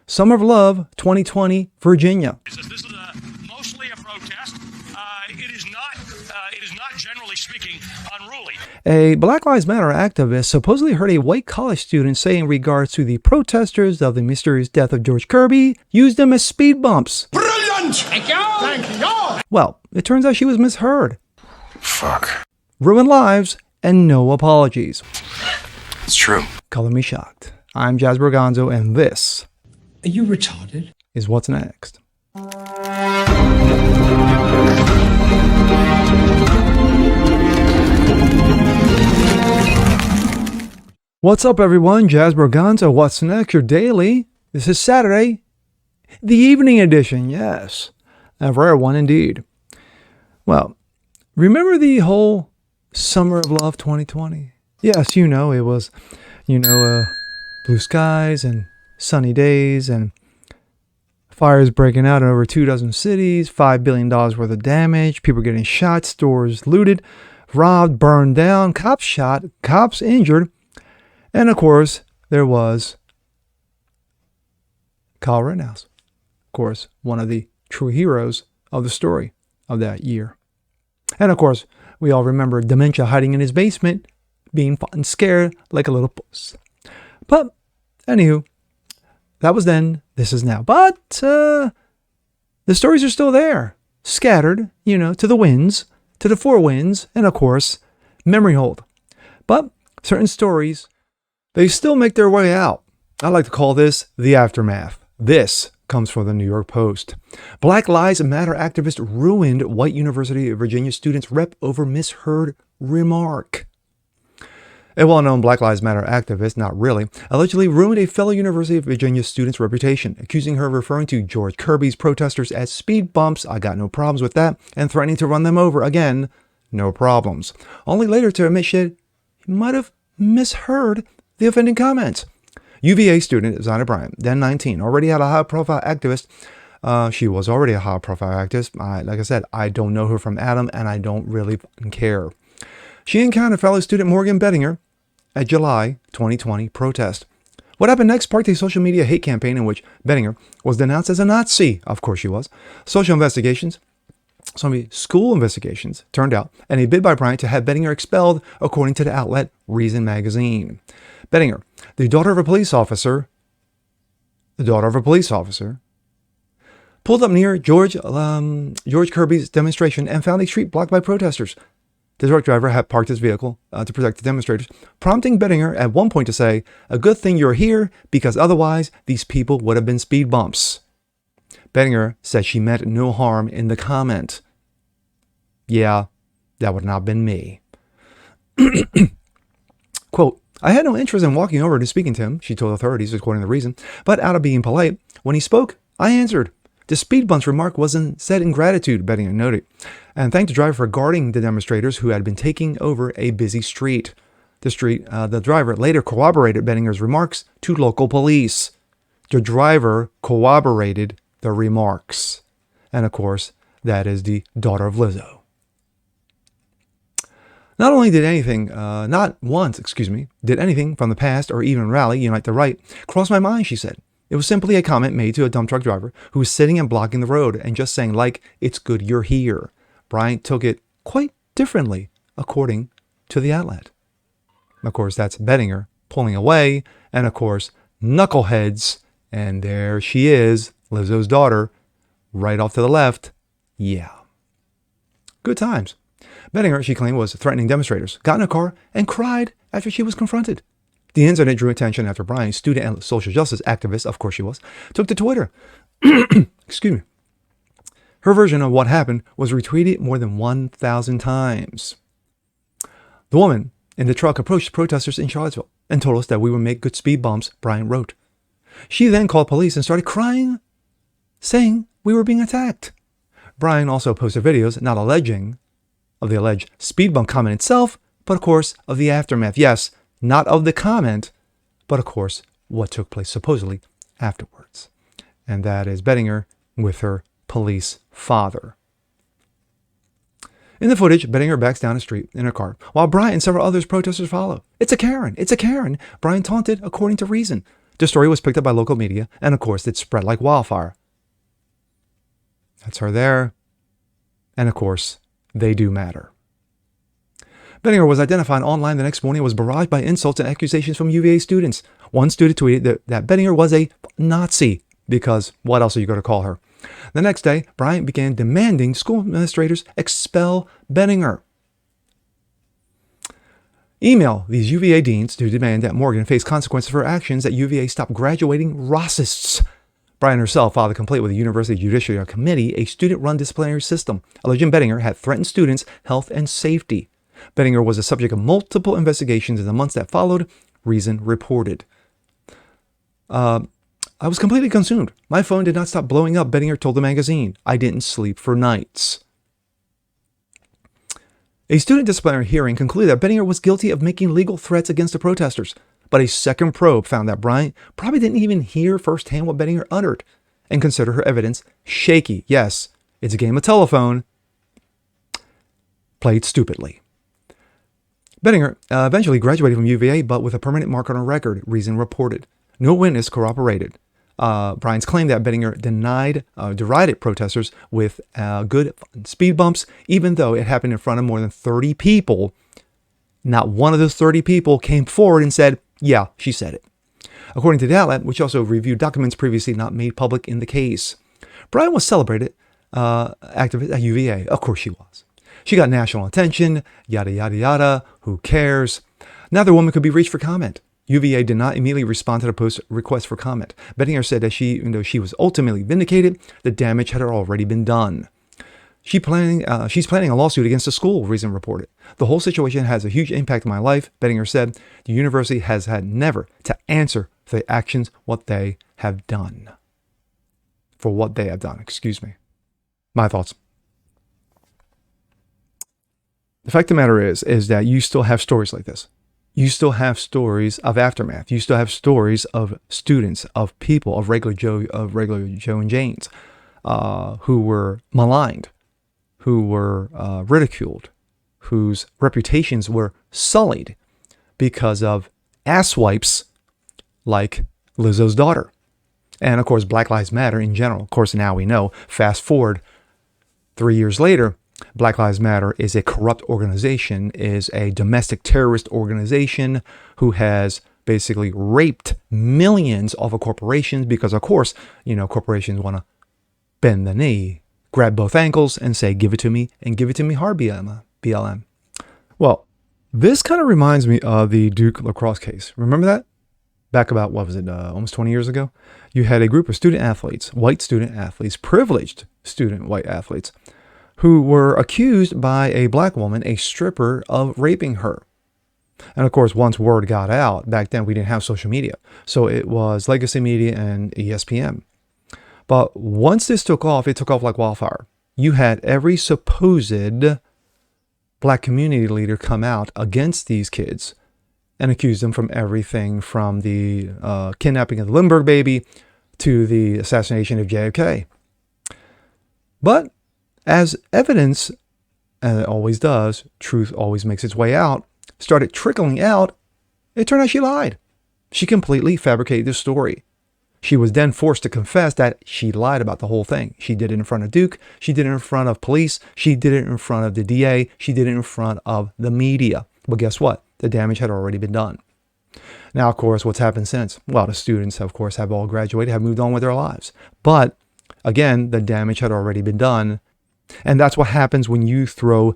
Summer of Love 2020, Virginia. This is mostly a protest. It is not generally speaking unruly. A Black Lives Matter activist supposedly heard a white college student say in regards to the protesters of the mysterious death of George Kirby, used them as speed bumps. Brilliant! Thank you! Thank you! Well, it turns out she was misheard. Fuck. Ruined lives and no apologies. It's true. Color me shocked. I'm Jazz Borgonzo, and this Are you retarded? is What's Next. What's up, everyone? Jazz Borgonzo, What's Next, your daily. This is Saturday, the evening edition, yes. A rare one indeed. Well, remember the whole Summer of Love 2020? Yes, it was, blue skies and sunny days and fires breaking out in over 24 cities, $5 billion worth of damage, people getting shot, stores looted, robbed, burned down, cops shot, cops injured. And of course, there was Kyle Rittenhouse. Of course, one of the true heroes of the story of that year. And of course, we all remember Dementia hiding in his basement, being fought and scared like a little puss. But, anywho, that was then, this is now. But, the stories are still there. Scattered, to the winds, to the four winds, and of course, memory hold. But, certain stories, they still make their way out. I like to call this the aftermath. This comes from the New York Post. Black Lives Matter activist ruined white University of Virginia student's rep over misheard remark. A well-known Black Lives Matter activist, not really, allegedly ruined a fellow University of Virginia student's reputation, accusing her of referring to George Kirby's protesters as speed bumps, I got no problems with that, and threatening to run them over again, no problems. Only later to admit she might have misheard the offending comments. UVA student Zana Bryant, then 19, already had a high-profile activist. She was already a high-profile activist. Like I said, I don't know her from Adam, and I don't really care. She encountered fellow student Morgan Bettinger at July 2020 protest. What happened next sparked a social media hate campaign in which Bettinger was denounced as a Nazi. Of course she was. School investigations turned out, and a bid by Bryant to have Bettinger expelled, according to the outlet Reason magazine. Bettinger, the daughter of a police officer, pulled up near George Kirby's demonstration and found a street blocked by protesters. The truck driver had parked his vehicle to protect the demonstrators, prompting Bettinger at one point to say, "A good thing you're here, because otherwise these people would have been speed bumps." Bettinger said she meant no harm in the comment. Yeah, that would not have been me. Quote, "I had no interest in walking over and speaking to him," she told authorities, according to Reason. "But out of being polite, when he spoke, I answered. The speed bumps remark wasn't said in gratitude," Bettinger noted, and thanked the driver for guarding the demonstrators who had been taking over a busy street. The driver later corroborated Bettinger's remarks to local police. The driver corroborated the remarks. And of course, that is the daughter of Lizzo. Not once, did anything from the past or even rally Unite the Right cross my mind, she said. It was simply a comment made to a dump truck driver who was sitting and blocking the road and just saying, like, "It's good you're here." Bryant took it quite differently, according to the outlet. Of course, that's Bettinger pulling away, and of course, knuckleheads, and there she is, Lizzo's daughter, right off to the left. Yeah. Good times. Bettinger, she claimed, was threatening demonstrators, got in a car, and cried after she was confronted. The incident drew attention after Bryant, student and social justice activist, of course she was, took to Twitter. Excuse me. Her version of what happened was retweeted more than 1,000 times. The woman in the truck approached protesters in Charlottesville and told us that we would make good speed bumps, Bryant wrote. She then called police and started crying, saying we were being attacked. Bryant also posted videos not alleging of the alleged speed bump comment itself, but of course of the aftermath. Yes, not of the comment, but of course what took place supposedly afterwards. And that is Bettinger with her police father. In the footage, Bettinger backs down the street in her car, while Bryant and several others protesters follow. "It's a Karen! It's a Karen!" Bryant taunted, according to Reason. The story was picked up by local media, and of course, it spread like wildfire. That's her there. And of course, they do matter. Benninger was identified online the next morning and was barraged by insults and accusations from UVA students. One student tweeted that Benninger was a Nazi, because what else are you going to call her? The next day, Bryant began demanding school administrators expel Benninger. Email these UVA deans to demand that Morgan face consequences for her actions, that UVA stop graduating racists. Bryant herself filed a complaint with the University Judiciary Committee, a student-run disciplinary system, alleging Benninger had threatened students' health and safety. Benninger was the subject of multiple investigations in the months that followed, Reason reported. I was completely consumed. My phone did not stop blowing up, Benninger told the magazine. I didn't sleep for nights. A student disciplinary hearing concluded that Benninger was guilty of making legal threats against the protesters, but a second probe found that Bryant probably didn't even hear firsthand what Benninger uttered and considered her evidence shaky. Yes, it's a game of telephone played stupidly. Benninger eventually graduated from UVA, but with a permanent mark on her record, Reason reported. No witness corroborated Bryant's claim that Benninger derided protesters with good speed bumps, even though it happened in front of more than 30 people. Not one of those 30 people came forward and said, yeah, she said it. According to the outlet, which also reviewed documents previously not made public in the case. Bryant was celebrated activist at UVA. Of course she was. She got national attention, yada, yada, yada. Who cares? Now the woman could be reached for comment. UVA did not immediately respond to the post's request for comment. Benninger said that even though she was ultimately vindicated, the damage had already been done. She's planning a lawsuit against the school, Reason reported. The whole situation has a huge impact on my life, Benninger said. The university has had never to answer for the actions, what they have done. For what they have done, excuse me. My thoughts. The fact of the matter is that you still have stories like this. You still have stories of aftermath. You still have stories of students, of people, of regular Joe and Janes, who were maligned, who were ridiculed, whose reputations were sullied because of asswipes like Lizzo's daughter. And of course, Black Lives Matter in general. Of course, now we know, fast forward 3 years later, Black Lives Matter is a corrupt organization, is a domestic terrorist organization who has basically raped millions off of corporations because, of course, corporations want to bend the knee, grab both ankles and say, give it to me, and give it to me hard, BLM. Well, this kind of reminds me of the Duke lacrosse case. Remember that? Back about, almost 20 years ago? You had a group of student athletes, white student athletes, privileged student white athletes, who were accused by a black woman, a stripper, of raping her. And of course, once word got out, back then we didn't have social media. So it was Legacy Media and ESPN. But once this took off, it took off like wildfire. You had every supposed black community leader come out against these kids and accuse them from everything from the kidnapping of the Lindbergh baby to the assassination of JFK. But as evidence, and it always does, truth always makes its way out, started trickling out, it turned out she lied. She completely fabricated the story. She was then forced to confess that she lied about the whole thing. She did it in front of Duke. She did it in front of police. She did it in front of the DA. She did it in front of the media. But guess what? The damage had already been done. Now, of course, what's happened since? Well, the students, of course, have all graduated, have moved on with their lives. But again, the damage had already been done. And that's what happens when you throw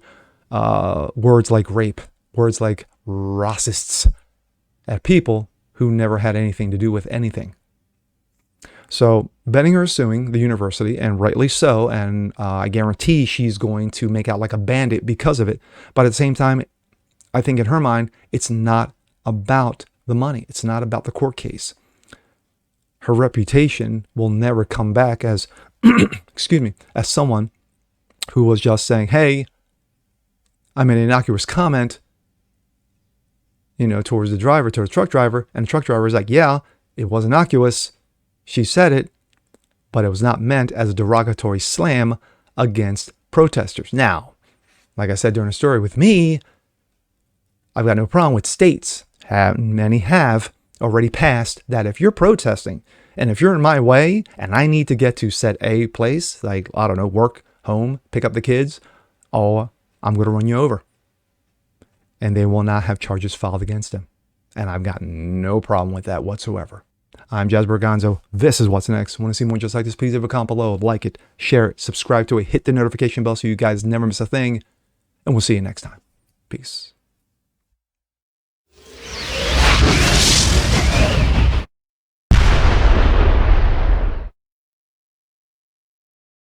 words like rape, words like racists at people who never had anything to do with anything. So Benninger is suing the university, and rightly so, and I guarantee she's going to make out like a bandit because of it. But at the same time, I think in her mind, it's not about the money. It's not about the court case. Her reputation will never come back as, as someone who was just saying, hey, I made an innocuous comment, towards the truck driver, and the truck driver is like, yeah, it was innocuous. She said it, but it was not meant as a derogatory slam against protesters. Now, like I said during the story with me, I've got no problem with states. Many have already passed that if you're protesting and if you're in my way and I need to get to set A place, like, I don't know, work, home, pick up the kids, oh, I'm going to run you over. And they will not have charges filed against them. And I've got no problem with that whatsoever. I'm Jasper Gonzo. This is What's Next. Want to see more just like this? Please leave a comment below. Like it, share it, subscribe to it, hit the notification bell so you guys never miss a thing. And we'll see you next time. Peace.